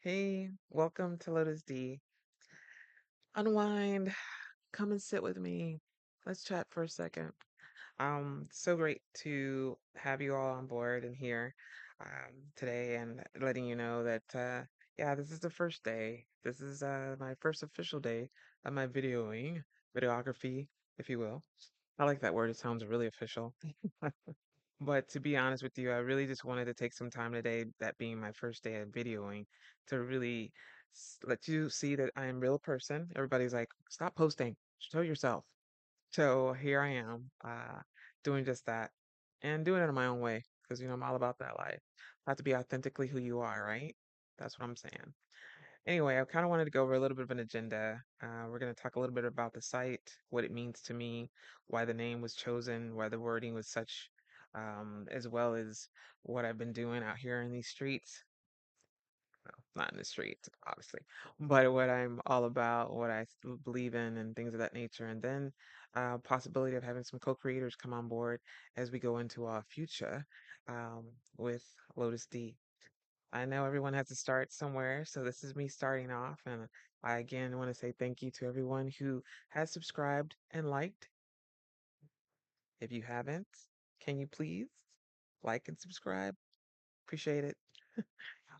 Hey, welcome to Lotus Dee. Unwind, come and sit with me. Let's chat for a second. So great to have you all on board and here today and letting you know that yeah, this is the first day. This is my first official day of my videography, if you will. I like that word. It sounds really official. But to be honest with you, I really just wanted to take some time today, that being my first day of videoing, to really let you see that I am a real person. Everybody's like, stop posting, show yourself. So here I am, doing just that and doing it in my own way because, I'm all about that life. Have to be authentically who you are, right? That's what I'm saying. Anyway, I kind of wanted to go over a little bit of an agenda. We're going to talk a little bit about the site, what it means to me, why the name was chosen, why the wording was such, as well as what I've been doing out here in these streets. Well, not in the streets, obviously, but what I'm all about, what I believe in, and things of that nature. And then possibility of having some co-creators come on board as we go into our future um, with Lotus D. I know everyone has to start somewhere, so this is me starting off. And I again want to say thank you to everyone who has subscribed and liked. If you haven't, can you please like and subscribe? Appreciate it.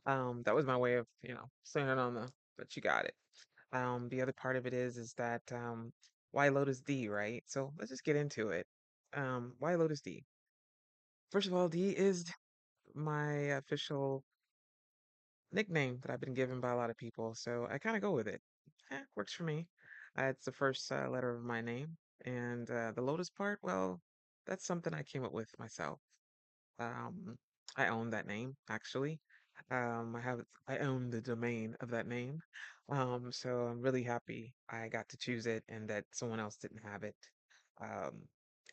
That was my way of, saying it on but you got it. The other part of it is that why Lotus D, right? So let's just get into it. Why Lotus D? First of all, D is my official nickname that I've been given by a lot of people, so I kind of go with it. Works for me. It's the first letter of my name, and the Lotus part, well, that's something I came up with myself. Um, I own that name actually. I own the domain of that name. So I'm really happy I got to choose it and that someone else didn't have it. Um,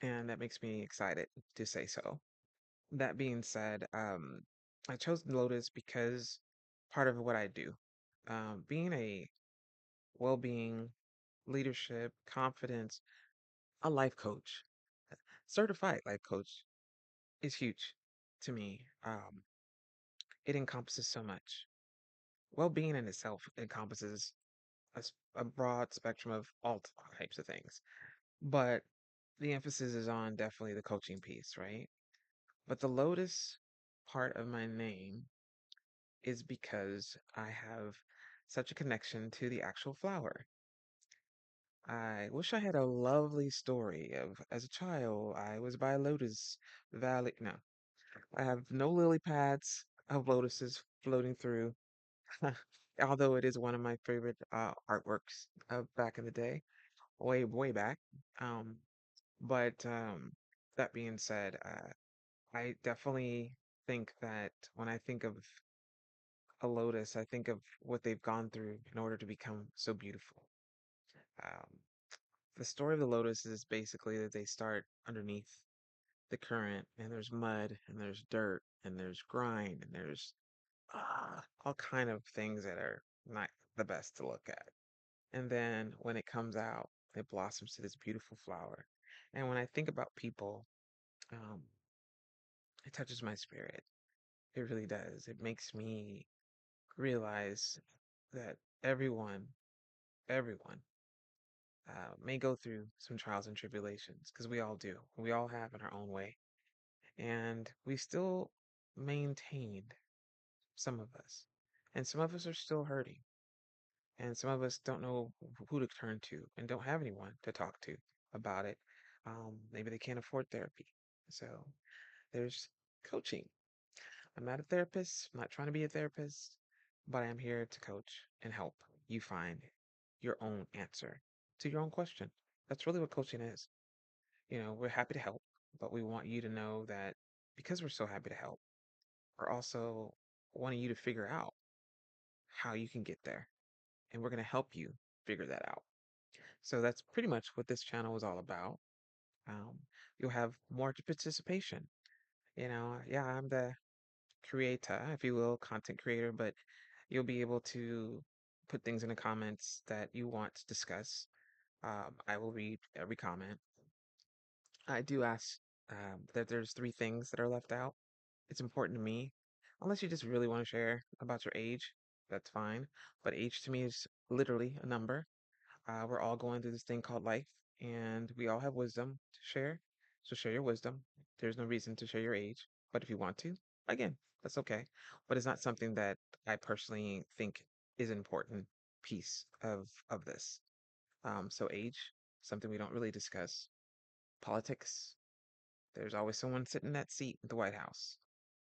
and that makes me excited to say so. That being said, I chose Lotus because part of what I do, being a well-being, leadership, confidence, a life coach, certified life coach is huge to me. It encompasses so much. Well-being in itself encompasses a broad spectrum of all types of things, but the emphasis is on definitely the coaching piece, right? But the Lotus part of my name is because I have such a connection to the actual flower. I wish I had a lovely story of as a child I was by Lotus Valley. No, I have no lily pads of lotuses floating through, although it is one of my favorite artworks of back in the day, way back. Um, but that being said, I definitely think that when I think of a lotus, I think of what they've gone through in order to become so beautiful. Um, the story of the lotus is basically that they start underneath the current, and there's mud, and there's dirt, and there's grind, and there's all kind of things that are not the best to look at. And then when it comes out, it blossoms to this beautiful flower. And when I think about people, um, it touches my spirit. It really does. It makes me realize that everyone may go through some trials and tribulations because we all do. We all have in our own way. And we still maintained, some of us. And some of us are still hurting. And some of us don't know who to turn to and don't have anyone to talk to about it. Maybe they can't afford therapy. So there's coaching. I'm not a therapist, I'm not trying to be a therapist, but I am here to coach and help you find your own answer to your own question. That's really what coaching is. We're happy to help, but we want you to know that because we're so happy to help, we're also wanting you to figure out how you can get there. And we're going to help you figure that out. So that's pretty much what this channel is all about. Um, you'll have more participation. Yeah, I'm the creator, if you will, content creator, but you'll be able to put things in the comments that you want to discuss. I will read every comment. I do ask that there's three things that are left out. It's important to me, unless you just really want to share about your age. That's fine. But age to me is literally a number. We're all going through this thing called life, and we all have wisdom to share. So share your wisdom. There's no reason to share your age, but if you want to, again, that's okay. But it's not something that I personally think is an important piece of this. So age, something we don't really discuss. Politics, there's always someone sitting in that seat at the White House.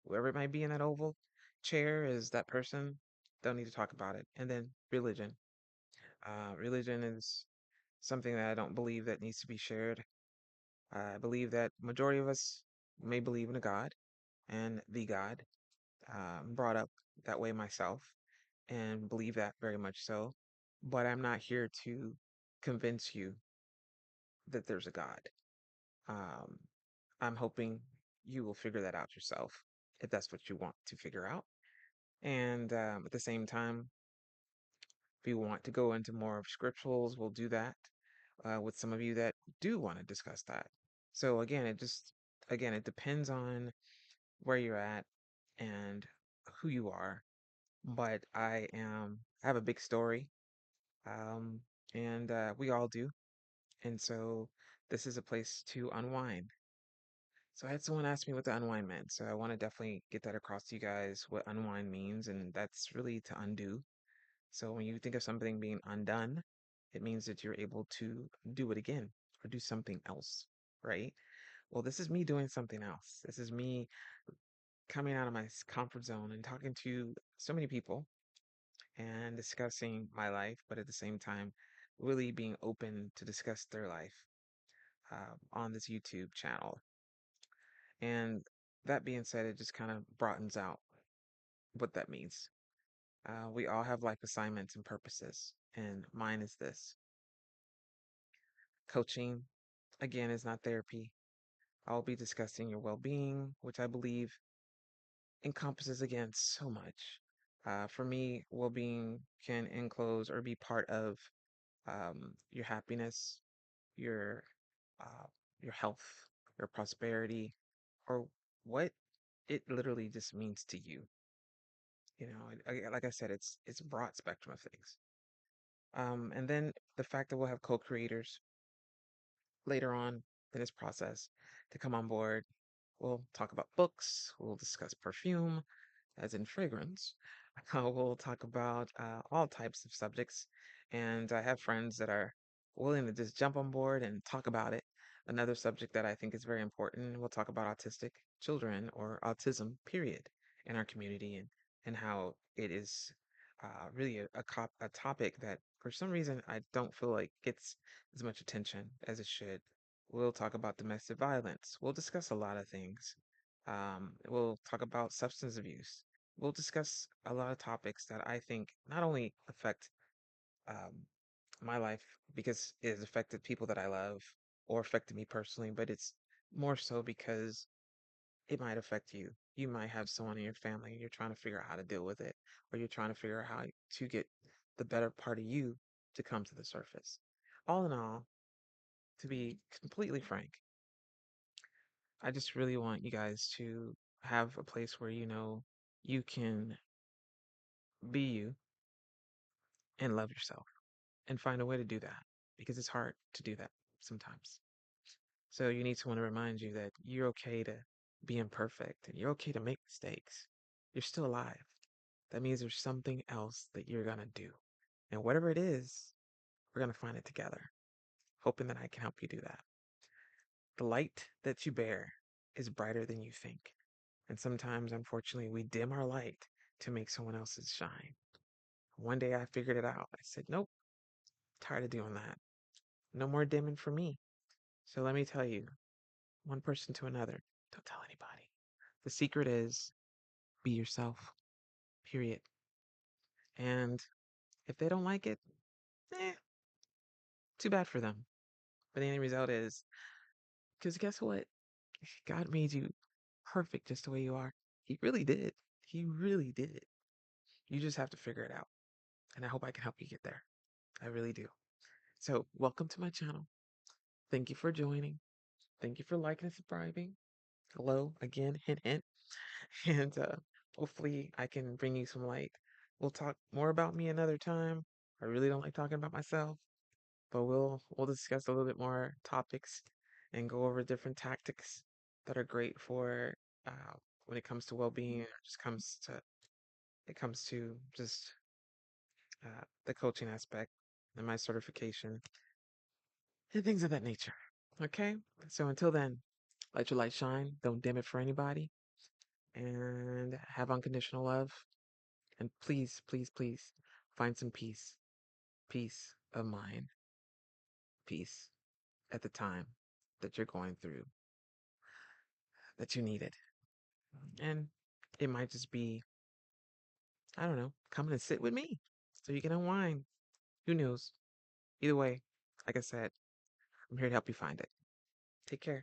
Whoever it might be in that oval chair is that person. Don't need to talk about it. And then religion. Religion is something that I don't believe that needs to be shared. I believe that majority of us may believe in a God and the God. Brought up that way myself and believe that very much so. But I'm not here to convince you that there's a God. Um, I'm hoping you will figure that out yourself if that's what you want to figure out. And at the same time, if you want to go into more of scripturals, we'll do that with some of you that do want to discuss that. So again, it depends on where you're at and who you are. But I have a big story, um, and we all do. And so this is a place to unwind. So I had someone ask me what the unwind meant. So I want to definitely get that across to you guys what unwind means, and that's really to undo. So when you think of something being undone, it means that you're able to do it again or do something else, right? Well, this is me doing something else. This is me coming out of my comfort zone and talking to so many people and discussing my life, but at the same time, really being open to discuss their life on this YouTube channel. And that being said, it just kind of broadens out what that means. We all have life assignments and purposes, and mine is this. Coaching, again, is not therapy. I'll be discussing your well being, which I believe encompasses, again, so much. For me, well being can enclose or be part of your happiness, your uh, your health, your prosperity, or what it literally just means to you. You know, like I said, it's a broad spectrum of things. And then the fact that we'll have co-creators later on in this process to come on board. We'll talk about books. We'll discuss perfume, as in fragrance. We'll talk about all types of subjects. And I have friends that are willing to just jump on board and talk about it. Another subject that I think is very important, we'll talk about autistic children or autism, period, in our community and how it is really a topic that for some reason I don't feel like gets as much attention as it should. We'll talk about domestic violence. We'll discuss a lot of things. We'll talk about substance abuse. We'll discuss a lot of topics that I think not only affect um, my life because it has affected people that I love or affected me personally, but it's more so because it might affect you. You might have someone in your family and you're trying to figure out how to deal with it, or you're trying to figure out how to get the better part of you to come to the surface. All in all, to be completely frank, I just really want you guys to have a place where you know you can be you and love yourself and find a way to do that because it's hard to do that sometimes. So you need someone to remind you that you're okay to be imperfect and you're okay to make mistakes. You're still alive. That means there's something else that you're going to do. And whatever it is, we're going to find it together, hoping that I can help you do that. The light that you bear is brighter than you think. And sometimes, unfortunately, we dim our light to make someone else's shine. One day I figured it out. I said, nope, tired of doing that. No more dimming for me. So let me tell you, one person to another, don't tell anybody. The secret is be yourself, period. And if they don't like it, eh, too bad for them. But the end result is, because guess what? God made you perfect just the way you are. He really did. He really did. You just have to figure it out. And I hope I can help you get there. I really do. So, welcome to my channel. Thank you for joining. Thank you for liking and subscribing. Hello again, hint, hint. And hopefully, I can bring you some light we'll talk more about me another time. I really don't like talking about myself, but we'll discuss a little bit more topics and go over different tactics that are great for uh, when it comes to well-being or just comes to it comes to just the coaching aspect and my certification and things of that nature. Okay? So until then, let your light shine. Don't dim it for anybody. And have unconditional love. And please, please, please find some peace. Peace of mind. Peace at the time that you're going through that you need it. And it might just be, I don't know, come and sit with me so you can unwind. Who knows? Either way, like I said, I'm here to help you find it. Take care.